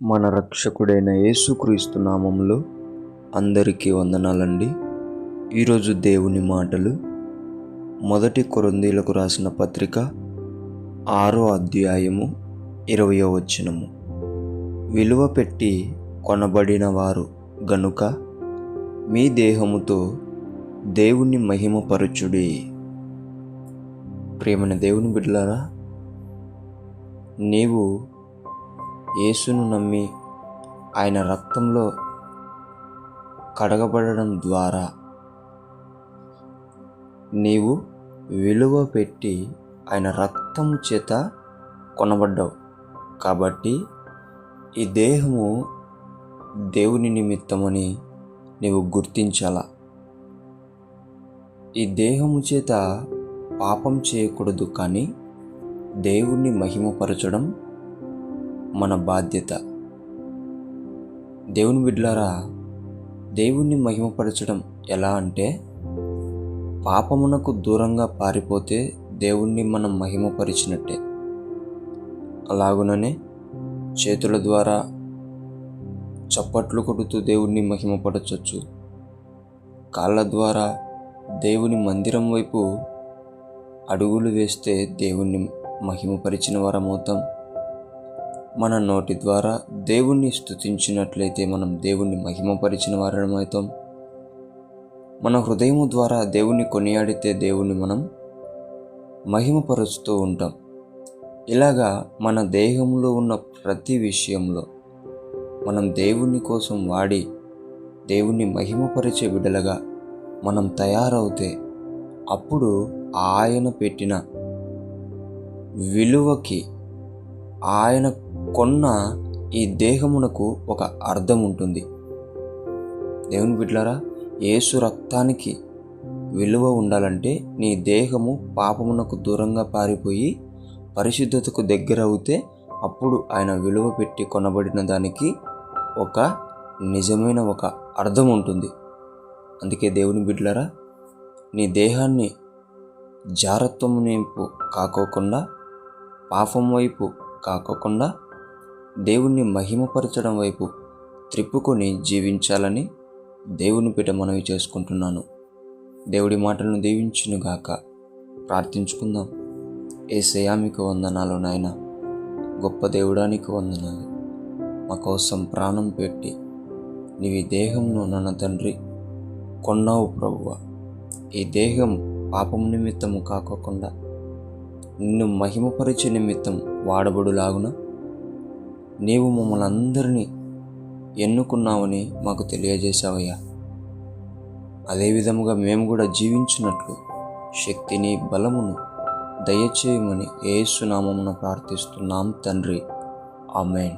మన రక్షకుడైన యేసుక్రీస్తు నామములో అందరికీ వందనాలండి. ఈరోజు దేవుని మాటలు 1 కొరింథీయులకు రాసిన పత్రిక 6వ అధ్యాయము 20వ వచనము. విలువ పెట్టి కొనబడిన వారు గనుక మీ దేహముతో దేవుని మహిమపరచుడి. ప్రియమైన దేవుని బిడ్డలారా, నీవు యేసును నమ్మి ఆయన రక్తంలో కడగబడడం ద్వారా నీవు విలువ పెట్టి ఆయన రక్తము చేత కొనబడ్డావు. కాబట్టి ఈ దేహము దేవుని నిమిత్తమని నీవు గుర్తించాల. ఈ దేహము చేత పాపం చేయకూడదు, కానీ దేవుణ్ణి మహిమపరచడం మన బాధ్యత. దేవుని బిడ్డలారా, దేవుణ్ణి మహిమపరచడం ఎలా అంటే, పాపమునకు దూరంగా పారిపోతే దేవుణ్ణి మనం మహిమపరిచినట్టే. అలాగుననే చేతుల ద్వారా చప్పట్లు కొడుతూ దేవుణ్ణి మహిమపరచవచ్చు. కాళ్ళ ద్వారా దేవుని మందిరం వైపు అడుగులు వేస్తే దేవుణ్ణి మహిమపరిచిన వారమవుతాం. మన నోటి ద్వారా దేవుణ్ణి స్తుతించినట్లయితే మనం దేవుణ్ణి మహిమపరిచిన వారమవుతాం. మన హృదయము ద్వారా దేవుణ్ణి కొనియాడితే దేవుణ్ణి మనం మహిమపరుస్తూ ఉంటాం. ఇలాగా మన దేహంలో ఉన్న ప్రతి విషయంలో మనం దేవుని కోసం వాడి దేవుణ్ణి మహిమపరిచే బిడ్డలుగా మనం తయారవుతే అప్పుడు ఆయన పెట్టిన విలువకి, ఆయన కొన్న ఈ దేహమునకు ఒక అర్థం ఉంటుంది. దేవుని బిడ్డలారా, యేసు రక్తానికి విలువ ఉండాలంటే నీ దేహము పాపమునకు దూరంగా పారిపోయి పరిశుద్ధతకు దగ్గర అవుతే అప్పుడు ఆయన విలువ పెట్టి కొనబడిన దానికి ఒక నిజమైన ఒక అర్థం ఉంటుంది. అందుకే దేవుని బిడ్డలారా, నీ దేహాన్ని జారత్వము వైపు కాకోకుండా, పాపం వైపు కాకోకుండా దేవుణ్ణి మహిమపరచడం వైపు త్రిప్పుకొని జీవించాలని దేవుని పేట మనవి చేసుకుంటున్నాను. దేవుడి మాటలను దీవించునుగాక. ప్రార్థించుకుందాం. యేసయ్యా, మీకు వందనాలు నాయన. గొప్ప దేవుడానికి వందనాలు. మా కోసం ప్రాణం పెట్టి నీవి దేహంను నన్న తండ్రి కొన్నావు ప్రభువా. ఈ దేహం పాపం నిమిత్తము కాకోకుండా నిన్ను మహిమపరిచే నిమిత్తం వాడబడులాగున నీవు మమ్మల్ని అందరినీ ఎన్నుకున్నావని మాకు తెలియజేశావయ్యా. అదేవిధముగా మేము కూడా జీవించినట్లు శక్తిని, బలమును దయచేయమని యేసు నామమున ప్రార్థిస్తున్నాం తండ్రి. ఆమేన్.